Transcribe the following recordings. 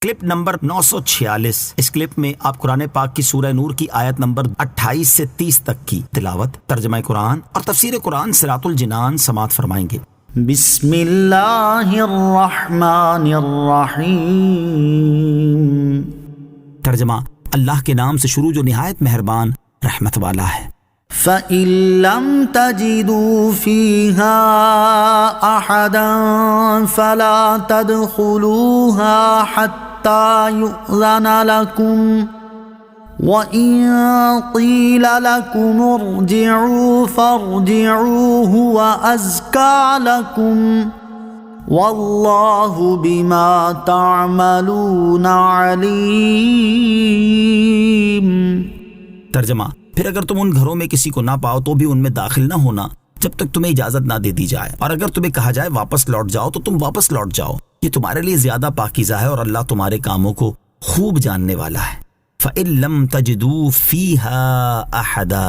Clip number 946۔ اس clip میں آپ قرآن پاک کی سورہ نور کی آیت نمبر 28 سے 30 تک کی تلاوت، ترجمہ قرآن اور تفسیر قرآن صراط الجنان سماعت فرمائیں گے۔ بسم اللہ الرحمن الرحیم۔ ترجمہ، اللہ کے نام سے شروع جو نہایت مہربان رحمت والا ہے۔ فَإِن لَّمْ تَجِدُوا فِيهَا أَحَدًا فَلَا تَدْخُلُوهَا حَتَّى يُؤْذَنَ لَكُمْ وَإِن قِيلَ لَكُمُ ارْجِعُوا فَارْجِعُوا هُوَ أَزْكَىٰ لَكُمْ وَاللَّهُ بِمَا تَعْمَلُونَ عَلِيمٌ۔ ترجمہ، پھر اگر تم ان گھروں میں کسی کو نہ پاؤ تو بھی ان میں داخل نہ ہونا جب تک تمہیں اجازت نہ دے دی جائے، اور اگر تمہیں کہا جائے واپس لوٹ جاؤ تو تم واپس لوٹ جاؤ، یہ تمہارے لیے زیادہ پاکیزہ ہے اور اللہ تمہارے کاموں کو خوب جاننے والا ہے۔ فَإِن لَّمْ تَجِدُوا فِيهَا أَحَدًا،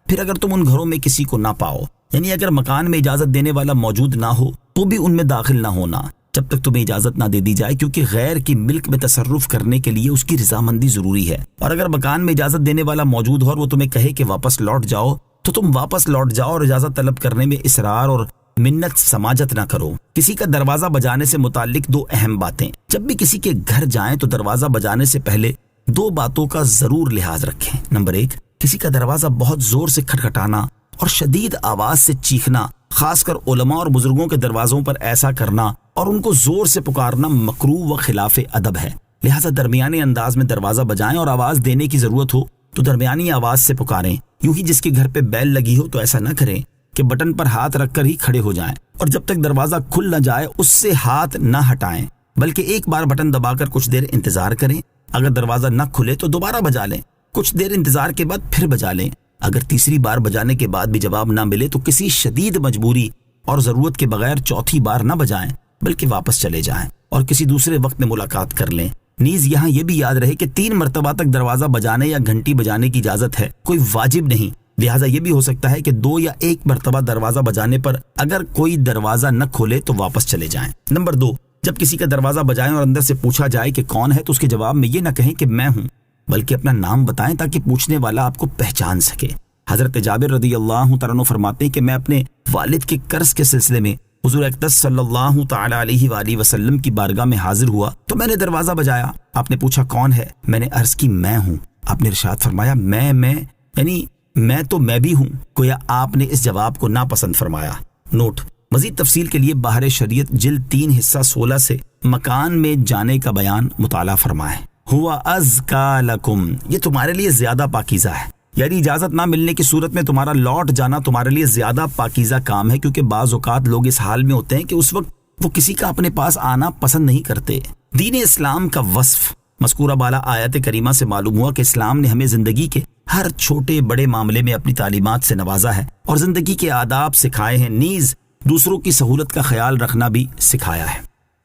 پھر اگر تم ان گھروں میں کسی کو نہ پاؤ، یعنی اگر مکان میں اجازت دینے والا موجود نہ ہو تو بھی ان میں داخل نہ ہونا جب تک تمہیں اجازت نہ دے دی جائے، کیونکہ غیر کی ملک میں تصرف کرنے کے لیے اس کی رضامندی ضروری ہے، اور اگر مکان میں اجازت دینے والا موجود ہو اور وہ تمہیں کہے کہ واپس لوٹ جاؤ تو تم واپس لوٹ جاؤ، اور اجازت طلب کرنے میں اصرار اور منت سماجت نہ کرو۔ کسی کا دروازہ بجانے سے متعلق دو اہم باتیں۔ جب بھی کسی کے گھر جائیں تو دروازہ بجانے سے پہلے دو باتوں کا ضرور لحاظ رکھیں۔ نمبر 1، کسی کا دروازہ بہت زور سے کھٹکھٹانا اور شدید آواز سے چیخنا، خاص کر علماء اور بزرگوں کے دروازوں پر ایسا کرنا اور ان کو زور سے پکارنا مکروہ و خلاف ادب ہے، لہذا درمیانی انداز میں دروازہ بجائیں، اور آواز دینے کی ضرورت ہو تو درمیانی آواز سے پکاریں۔ یوں ہی جس کے گھر پہ بیل لگی ہو تو ایسا نہ کریں کہ بٹن پر ہاتھ رکھ کر ہی کھڑے ہو جائیں، اور جب تک دروازہ کھل نہ جائے اس سے ہاتھ نہ ہٹائیں، بلکہ ایک بار بٹن دبا کر کچھ دیر انتظار کریں۔ اگر دروازہ نہ کھلے تو دوبارہ بجا لیں، کچھ دیر انتظار کے بعد پھر بجا لیں۔ اگر تیسری بار بجانے کے بعد بھی جواب نہ ملے تو کسی شدید مجبوری اور ضرورت کے بغیر چوتھی بار نہ بجائیں، بلکہ واپس چلے جائیں اور کسی دوسرے وقت میں ملاقات کر لیں۔ نیز یہاں یہ بھی یاد رہے کہ 3 مرتبہ تک دروازہ بجانے یا گھنٹی بجانے کی اجازت ہے، کوئی واجب نہیں، لہٰذا یہ بھی ہو سکتا ہے کہ 2 یا 1 مرتبہ دروازہ بجانے پر اگر کوئی دروازہ نہ کھولے تو واپس چلے جائیں۔ نمبر 2، جب کسی کا دروازہ بجائیں اور اندر سے پوچھا جائے کہ کون ہے تو اس کے جواب میں یہ نہ کہیں کہ میں ہوں، بلکہ اپنا نام بتائیں تاکہ پوچھنے والا آپ کو پہچان سکے۔ حضرت جابر رضی اللہ تعالیٰ عنہ فرماتے ہیں کہ میں اپنے والد کے قرض کے سلسلے میں حضور اقدس صلی اللہ تعالی علیہ وآلہ وسلم کی بارگاہ میں حاضر ہوا تو میں نے دروازہ بجایا، آپ نے پوچھا کون ہے، میں نے عرض کی میں ہوں، آپ نے ارشاد فرمایا میں یعنی میں تو میں بھی ہوں، گویا آپ نے اس جواب کو ناپسند فرمایا۔ نوٹ، مزید تفصیل کے لیے باہر شریعت جلد 3 حصہ 16 سے مکان میں جانے کا بیان مطالعہ فرمائیں۔ ہوا ازکا لکم، یہ تمہارے لیے زیادہ پاکیزہ ہے، یعنی اجازت نہ ملنے کی صورت میں تمہارا لوٹ جانا تمہارے لیے زیادہ پاکیزہ کام ہے، کیونکہ بعض اوقات لوگ اس حال میں ہوتے ہیں کہ اس وقت وہ کسی کا اپنے پاس آنا پسند نہیں کرتے۔ دین اسلام کا وصف مذکورہ بالا آیت کریمہ سے معلوم ہوا کہ اسلام نے ہمیں زندگی کے ہر چھوٹے بڑے معاملے میں اپنی تعلیمات سے نوازا ہے اور زندگی کے آداب سکھائے ہیں، نیز دوسروں کی سہولت کا خیال رکھنا بھی سکھایا ہے۔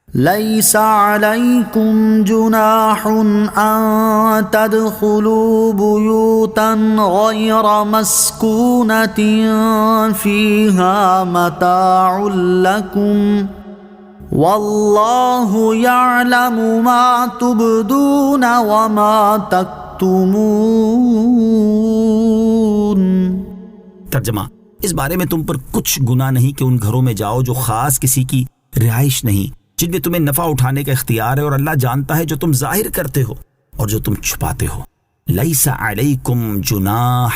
لَيْسَ عَلَيْكُمْ جُنَاحٌ أَن تَدْخُلُوا بُيُوتًا غَيْرَ مَسْكُونَةٍ فِيهَا مَتَاعٌ لَكُمْ وَاللَّهُ يَعْلَمُ مَا تُبْدُونَ وَمَا تَكْتُمُونَ۔ ترجمہ، اس بارے میں تم پر کچھ گناہ نہیں کہ ان گھروں میں جاؤ جو خاص کسی کی رہائش نہیں، جن میں تمہیں نفع اٹھانے کا اختیار ہے، اور اللہ جانتا ہے جو تم ظاہر کرتے ہو اور جو تم چھپاتے ہو۔ لیس علیکم جناح،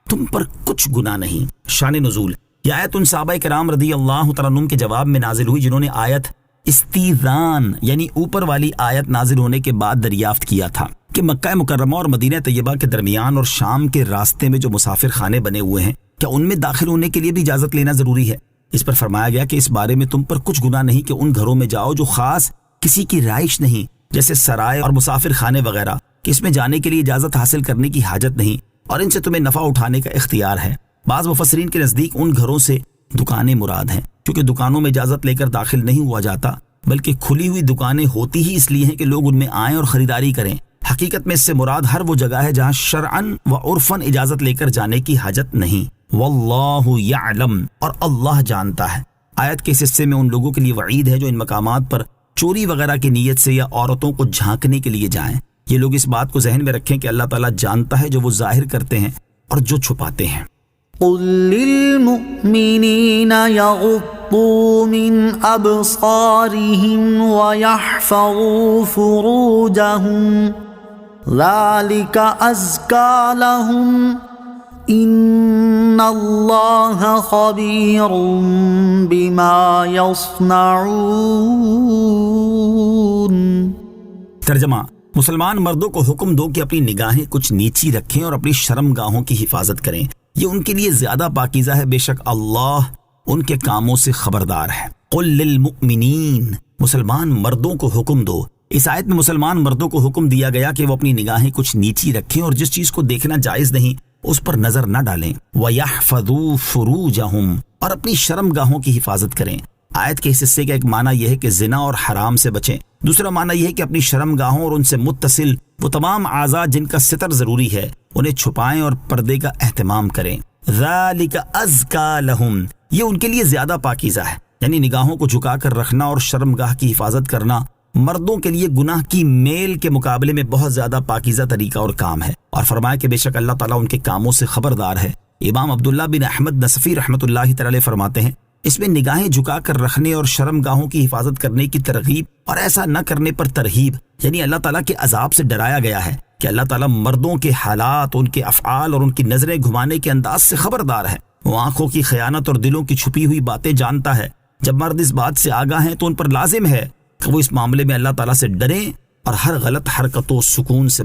تم پر کچھ گناہ نہیں۔ شان نزول، یہ آیت ان صحابہ کرام رضی اللہ تعالیٰ عنہم کے جواب میں نازل ہوئی جنہوں نے آیت استیذان یعنی اوپر والی آیت نازل ہونے کے بعد دریافت کیا تھا کہ مکہ مکرمہ اور مدینہ طیبہ کے درمیان اور شام کے راستے میں جو مسافر خانے بنے ہوئے ہیں، کیا ان میں داخل ہونے کے لیے بھی اجازت لینا ضروری ہے؟ اس پر فرمایا گیا کہ اس بارے میں تم پر کچھ گناہ نہیں کہ ان گھروں میں جاؤ جو خاص کسی کی رہائش نہیں، جیسے سرائے اور مسافر خانے وغیرہ، کہ اس میں جانے کے لیے اجازت حاصل کرنے کی حاجت نہیں اور ان سے تمہیں نفع اٹھانے کا اختیار ہے۔ بعض مفسرین کے نزدیک ان گھروں سے دکانیں مراد ہیں، کیونکہ دکانوں میں اجازت لے کر داخل نہیں ہوا جاتا، بلکہ کھلی ہوئی دکانیں ہوتی ہی اس لیے ہیں کہ لوگ ان میں آئیں اور خریداری کریں۔ حقیقت میں اس سے مراد ہر وہ جگہ ہے جہاں شرعاً و عرفاً اجازت لے کر جانے کی حاجت نہیں۔ واللہ یعلم، اور اللہ جانتا ہے۔ آیت کے اس حصے میں ان لوگوں کے لیے وعید ہے جو ان مقامات پر چوری وغیرہ کی نیت سے یا عورتوں کو جھانکنے کے لیے جائیں۔ یہ لوگ اس بات کو ذہن میں رکھیں کہ اللہ تعالیٰ جانتا ہے جو وہ ظاہر کرتے ہیں اور جو چھپاتے ہیں۔ قل للمؤمنین یغضوا من ابصارهم ویحفظوا فروجهم ذلك ازکی لهم ان اللہ خبیر بما یصنعون۔ ترجمہ: مسلمان مردوں کو حکم دو کہ اپنی نگاہیں کچھ نیچی رکھیں اور اپنی شرم گاہوں کی حفاظت کریں، یہ ان کے لیے زیادہ پاکیزہ ہے، بے شک اللہ ان کے کاموں سے خبردار ہے۔ قل للمؤمنین، مسلمان مردوں کو حکم دو۔ اس آیت میں مسلمان مردوں کو حکم دیا گیا کہ وہ اپنی نگاہیں کچھ نیچی رکھیں اور جس چیز کو دیکھنا جائز نہیں اس پر نظر نہ ڈالیں۔ وَيَحْفَظُوا فُرُوجَهُمْ، اور اپنی شرم گاہوں کی حفاظت کریں۔ آیت کے اس حصے کا ایک معنی یہ ہے کہ زنا اور حرام سے بچیں، دوسرا معنی یہ ہے کہ اپنی شرم گاہوں اور ان سے متصل وہ تمام اعضاء جن کا ستر ضروری ہے انہیں چھپائیں اور پردے کا اہتمام کریں۔ ذَلِكَ أَزْكَى لَهُمْ، یہ ان کے لیے زیادہ پاکیزہ ہے، یعنی نگاہوں کو جھکا کر رکھنا اور شرم گاہ کی حفاظت کرنا مردوں کے لیے گناہ کی میل کے مقابلے میں بہت زیادہ پاکیزہ طریقہ اور کام ہے، اور فرمایا کہ بے شک اللہ تعالیٰ ان کے کاموں سے خبردار ہے۔ امام عبداللہ بن احمد نصفی رحمۃ اللہ تعالی فرماتے ہیں اس میں نگاہیں جھکا کر رکھنے اور شرم گاہوں کی حفاظت کرنے کی ترغیب اور ایسا نہ کرنے پر ترہیب، یعنی اللہ تعالیٰ کے عذاب سے ڈرایا گیا ہے کہ اللہ تعالیٰ مردوں کے حالات، ان کے افعال اور ان کی نظریں گھمانے کے انداز سے خبردار ہے۔ وہ آنکھوں کی خیانت اور دلوں کی چھپی ہوئی باتیں جانتا ہے۔ جب مرد اس بات سے آگاہ ہیں تو ان پر لازم ہے کہ وہ اس معاملے میں اللہ تعالیٰ سے ڈریں اور ہر غلط حرکت و سکون سے